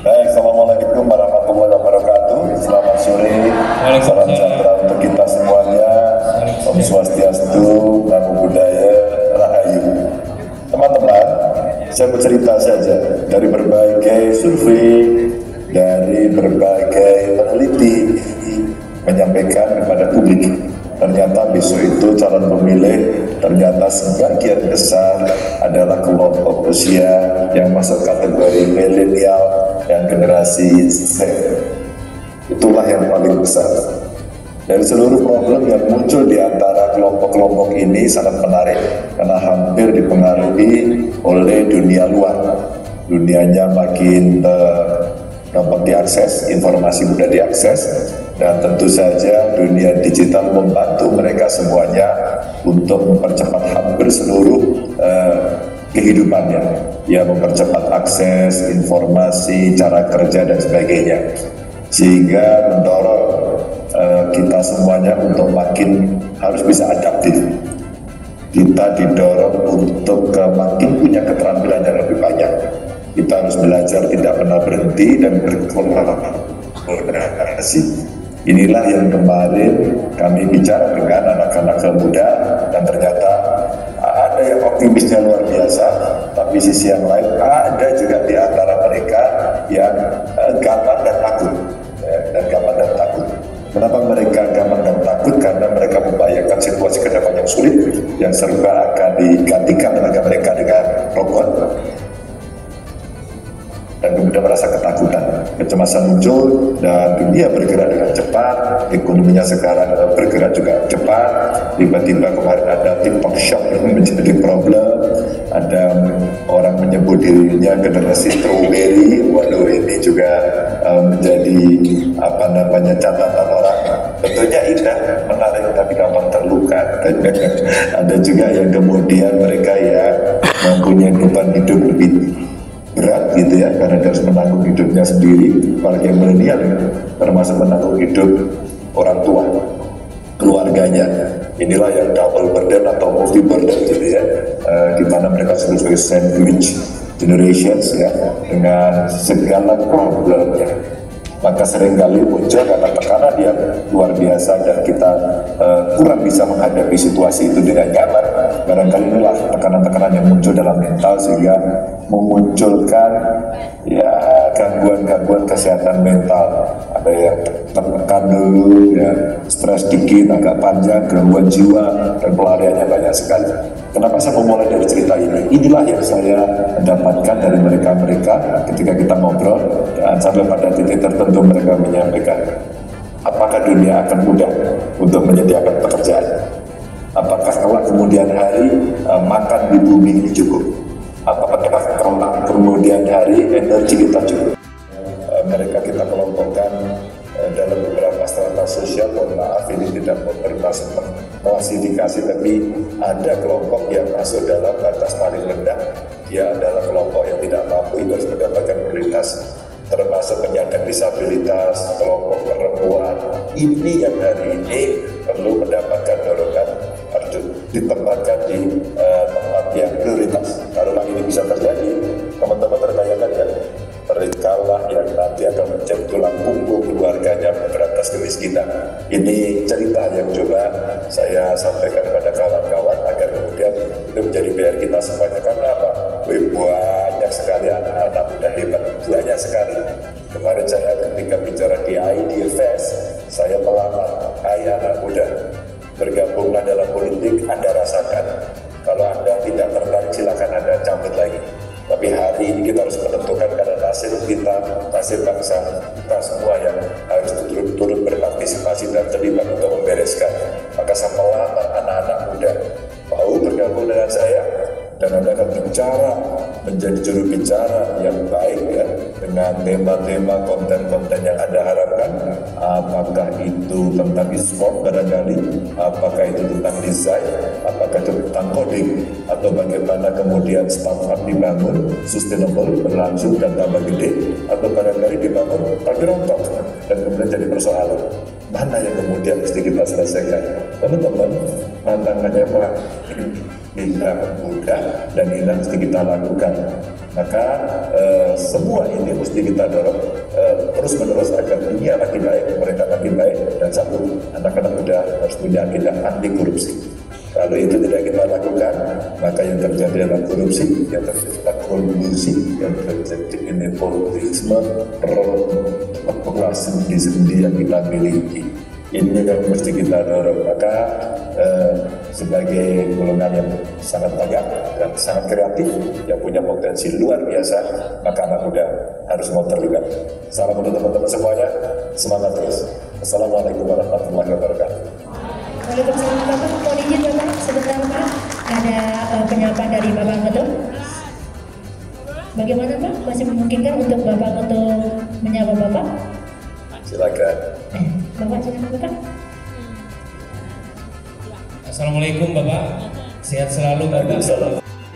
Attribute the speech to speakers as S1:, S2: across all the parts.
S1: Baik, Assalamualaikum warahmatullahi wabarakatuh. Selamat sore, salam sejahtera untuk kita semuanya. Om Swastiastu, Namo Buddhaya, Rahayu. Teman-teman, saya bercerita saja dari berbagai survei, dari berbagai peneliti menyampaikan kepada publik. Ternyata besok itu calon pemilih ternyata sebagian besar adalah kelompok usia yang masuk kategori milenial dan generasi Z. Itulah yang paling besar. Dari seluruh problem yang muncul di antara kelompok-kelompok ini sangat menarik karena hampir dipengaruhi oleh dunia luar. Dunianya makin gampang diakses, informasi mudah diakses, dan tentu saja dunia digital membantu mereka semuanya untuk mempercepat hampir seluruh kehidupannya, ya, mempercepat akses informasi, cara kerja dan sebagainya, sehingga mendorong kita semuanya untuk makin harus bisa adaptif. Kita didorong untuk makin punya keterampilan yang lebih banyak. Kita harus belajar tidak pernah berhenti dan berkolaborasi. Inilah yang kemarin kami bicara dengan anak-anak muda, dan ternyata ada yang optimisnya luar biasa, tapi sisi yang lain ada juga di antara mereka yang gampang dan takut. Kenapa mereka gampang dan takut? Karena mereka membayangkan situasi ke depan yang sulit, yang serba akan digantikan tenaga mereka dengan robot, dan kemudian merasa ketakutan, kecemasan muncul, dan dunia bergerak dengan cepat, ekonominya sekarang bergerak juga cepat. Tiba-tiba kemarin ada TikTok Shop yang menjadi problem, ada orang menyebut dirinya generasi strawberry. Waduh, ini juga menjadi catatan orang. Tentunya indah, menarik, tapi gampang terluka. Ada juga yang kemudian mereka ya mempunyai beban hidup lebih berat gitu ya, karena dia harus menanggung hidupnya sendiri, apalagi yang milenial termasuk menanggung hidup orang tua, keluarganya. Inilah yang double burden atau multi burden gitu ya, di mana mereka sebut sebagai sandwich generations ya, dengan segala problemnya. Maka seringkali muncul karena tekanan yang luar biasa dan kita kurang bisa menghadapi situasi itu dengan nyaman. Barangkali inilah tekanan-tekanan yang muncul dalam mental sehingga memunculkan ya gangguan-gangguan kesehatan mental. Ada yang tertekan dulu ya, stres dikit, agak panjang, gangguan jiwa, dan pelariannya banyak sekali. Kenapa saya memulai dari cerita ini? Inilah yang saya dapatkan dari mereka-mereka ketika kita ngobrol, dan sampai pada titik tertentu mereka menyampaikan, apakah dunia akan mudah untuk menyediakan pekerjaan? Apakah kalau kemudian hari makan di bumi ini cukup? Apakah kelak kemudian hari energi kita cukup? Mereka kita kelompokkan dalam beberapa strata sosial. Mohon maaf ini tidak bermaksud klasifikasi, tapi ada kelompok yang masuk dalam batas paling rendah. Dia adalah kelompok yang tidak mampu, itu harus mendapatkan prioritas, termasuk penyandang disabilitas, kelompok perempuan. Ini yang hari ini perlu mendapatkan dorongan, harus ditempatkan di tempat yang prioritas. Kalau ini bisa terjadi, teman-teman terbayangkan ya, mereka lah yang nanti akan menjadi tulang punggung keluarganya memberantas kemiskinan. Ini cerita yang coba saya sampaikan kepada kawan-kawan agar kemudian itu menjadi PR kita semuanya. Karena apa? Banyak sekali anak-anak muda hebat, banyak sekali. Kemarin saya ketika bicara di IDFS, saya melamar, hai anak muda, bergabunglah dalam politik, Anda rasakan. Kalau Anda tidak tertarik, silakan Anda cabut lagi. Tapi hari ini kita harus menentukan karena nasib kita, nasib bangsa kita semua yang harus turut berpartisipasi dan terlibat untuk membereskan. maka saya melamar anak-anak muda mau bergabung dengan saya, dan Anda akan bicara menjadi juru bicara yang baik ya, dengan tema-tema konten-konten yang Anda harapkan. Apakah itu tentang e-sport barangkali, apakah itu tentang desain, apakah itu tentang coding, atau bagaimana kemudian startup dibangun sustainable, berlangsung dan tambah gede, atau barangkali dibangun tapi rontok dan kemudian jadi persoalan. Mana yang kemudian mesti kita selesaikan? Teman-teman, tantangannya Pak, kita mudah dan ini mesti kita lakukan. Maka semua ini mesti kita dorong terus menerus agar dunia makin baik, mereka makin baik, dan satu, anak-anak muda harus punya agenda anti korupsi. Kalau itu tidak kita lakukan, maka yang terjadi adalah korupsi, yang terjadi adalah kolusi, yang terjadi nepotisme, perpelasi sendi yang kita miliki. Ini yang mesti kita dorong. Maka sebagai golongan yang sangat banyak dan sangat kreatif, yang punya potensi luar biasa, maka anak muda harus mau terlibat. Salam untuk teman-teman semuanya, semangat terus. Assalamualaikum warahmatullahi wabarakatuh.
S2: Waalaikumsalam Bapak, mohon izin Bapak sebentar Pak, ada penyapa dari Bapak Ketum. Bagaimana Pak, masih memungkinkan untuk Bapak Ketum menyapa Bapak?
S1: Silakan.
S2: Bapak silakan Bapak.
S3: Assalamualaikum Bapak, sehat selalu Bapak.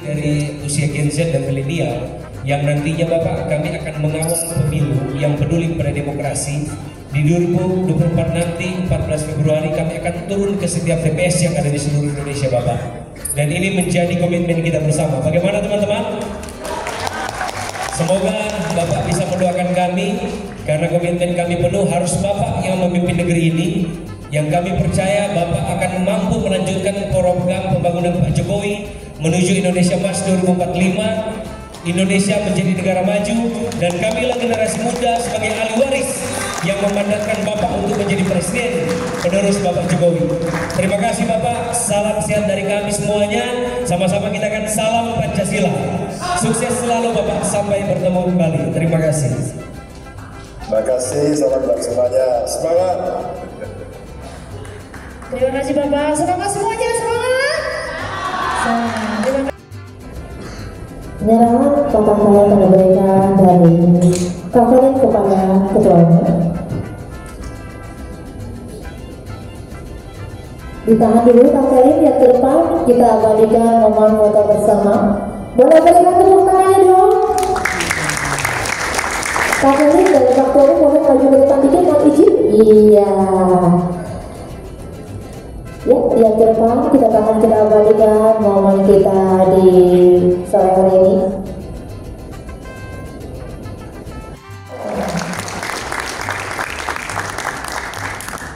S3: Dari usia Gen Z dan milenial yang nantinya Bapak kami akan mengawal pemilu yang peduli pada demokrasi. Di 2024 nanti 14 Februari kami akan turun ke setiap TPS yang ada di seluruh Indonesia Bapak. Dan ini menjadi komitmen kita bersama. Bagaimana teman-teman? Semoga Bapak bisa mendoakan kami, karena komitmen kami penuh harus Bapak yang memimpin negeri ini. Yang kami percaya Bapak akan mampu melanjutkan program pembangunan Pak Jokowi menuju Indonesia Emas 2045, Indonesia menjadi negara maju, dan kamilah generasi muda sebagai ahli waris yang memandatkan Bapak untuk menjadi presiden penerus Bapak Jokowi. Terima kasih Bapak, salam sehat dari kami semuanya. Sama-sama kita akan salam Pancasila. Sukses selalu Bapak, sampai bertemu kembali. Terima kasih.
S1: Terima kasih, salam buat semuanya. Semangat.
S2: Terima kasih Bapak, semangat semuanya, semangat. Terima kasih.
S4: Penyerahan kata saya akan diberikan dari Kak kepada ketuanya. Ditahan dulu Kak Ferin, yang ke depan kita abadikan momen foto bersama. Boleh berikan tepuk tangannya dong. Kak Ferin dan Kak Ferin boleh maju ke depan dikit, mohon izin. Iya. Ya, yang ke depan kita akan abadikan momen kita di sore hari ini.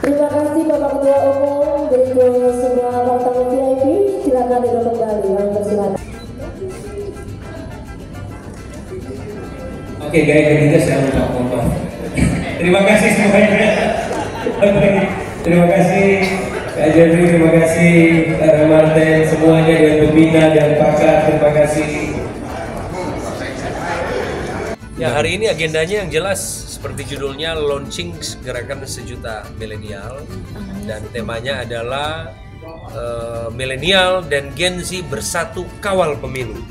S4: Terima kasih Bapak Ketua Umum. Berikut semua para tamu VIP, silakan duduk kembali. Kami persilakan.
S3: Oke, gaya ketiga saya minta maaf. Terima kasih semuanya. Terima kasih Kak Jeffrey, terima kasih Kak Ramarten, semuanya dan pembina dan pakar, terima kasih.
S5: Ya, hari ini agendanya yang jelas seperti judulnya, launching gerakan sejuta milenial, dan temanya adalah milenial dan Gen Z bersatu kawal pemilu.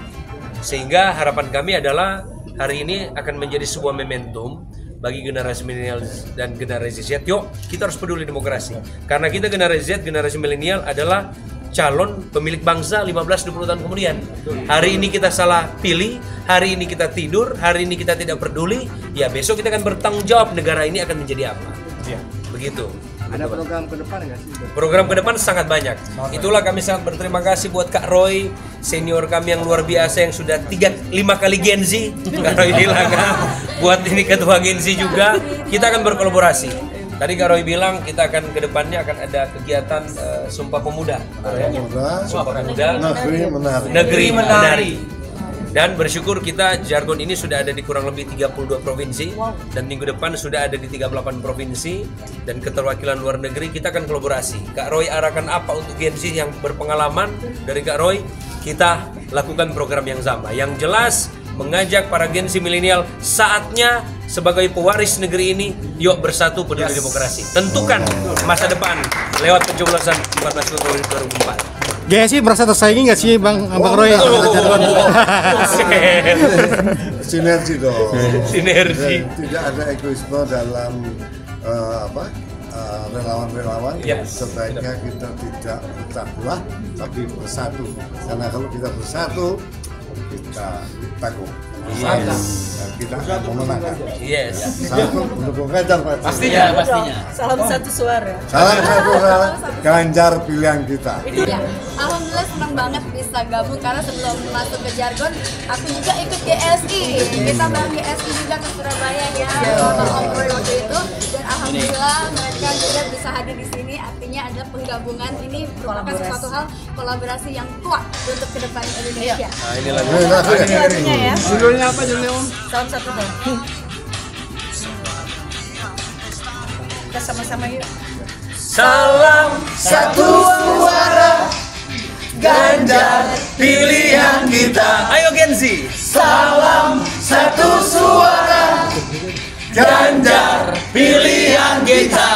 S5: Sehingga harapan kami adalah hari ini akan menjadi sebuah momentum bagi generasi milenial dan generasi Z. Yuk, kita harus peduli demokrasi. Karena kita generasi Z, generasi milenial adalah calon pemilik bangsa 15-20 tahun kemudian. Hari ini kita salah pilih, hari ini kita tidur, hari ini kita tidak peduli, ya besok kita akan bertanggung jawab negara ini akan menjadi apa. Ya. Begitu.
S6: Ada program ke depan nggak sih?
S5: Program ke depan sangat banyak. Itulah kami sangat berterima kasih buat Kak Roy, senior kami yang luar biasa yang sudah 3-5 kali Gen Z. Kak Roy Dilaga, buat ini ketua Gen Z juga. Kita akan berkolaborasi. Tadi Kak Roy bilang kita akan ke depannya akan ada kegiatan Sumpah Pemuda. Sumpah Pemuda, Negeri Menari. Dan bersyukur kita jargon ini sudah ada di kurang lebih 32 provinsi, dan minggu depan sudah ada di 38 provinsi, dan keterwakilan luar negeri kita akan kolaborasi. Kak Roy arahkan apa untuk Gen Z yang berpengalaman? Dari Kak Roy kita lakukan program yang sama. Yang jelas mengajak para Gen Z milenial, saatnya sebagai pewaris negeri ini, yuk bersatu peduli demokrasi. Tentukan masa depan lewat pencoblosan 14 Februari 2004.
S7: GSI merasa tersaingi nggak sih Bang Roy?
S8: Sinergi dong.
S5: Sinergi.
S8: Tidak ada egoisme dalam relawan-relawan. Sebaiknya kita tidak pecah belah, tapi bersatu. Karena kalau kita bersatu, kita tangguh. Kita akan memenangkan. Satu mendukung Ganjar Pak.
S9: Pastinya.
S4: Salam satu suara.
S8: Salam satu suara, Ganjar pilihan kita.
S10: Ya, alhamdulillah senang banget bisa gabung karena sebelum masuk ke Jargon, aku juga ikut GSI. Kita bareng GSI juga ke Surabaya ya, Om Roy waktu itu. Dan alhamdulillah mereka juga bisa hadir di sini. Artinya ada penggabungan ini merupakan suatu hal kolaborasi yang kuat untuk ke depan Indonesia.
S5: Nah, ini lagu.
S4: Lagunya ya.
S9: Judulnya apa judulnya Om?
S4: Salam satu dong. Kita sama-sama yuk.
S5: Salam satu suara, Ganjar pilihan kita. Ayo Gen Z. Salam satu suara, Ganjar pilihan kita.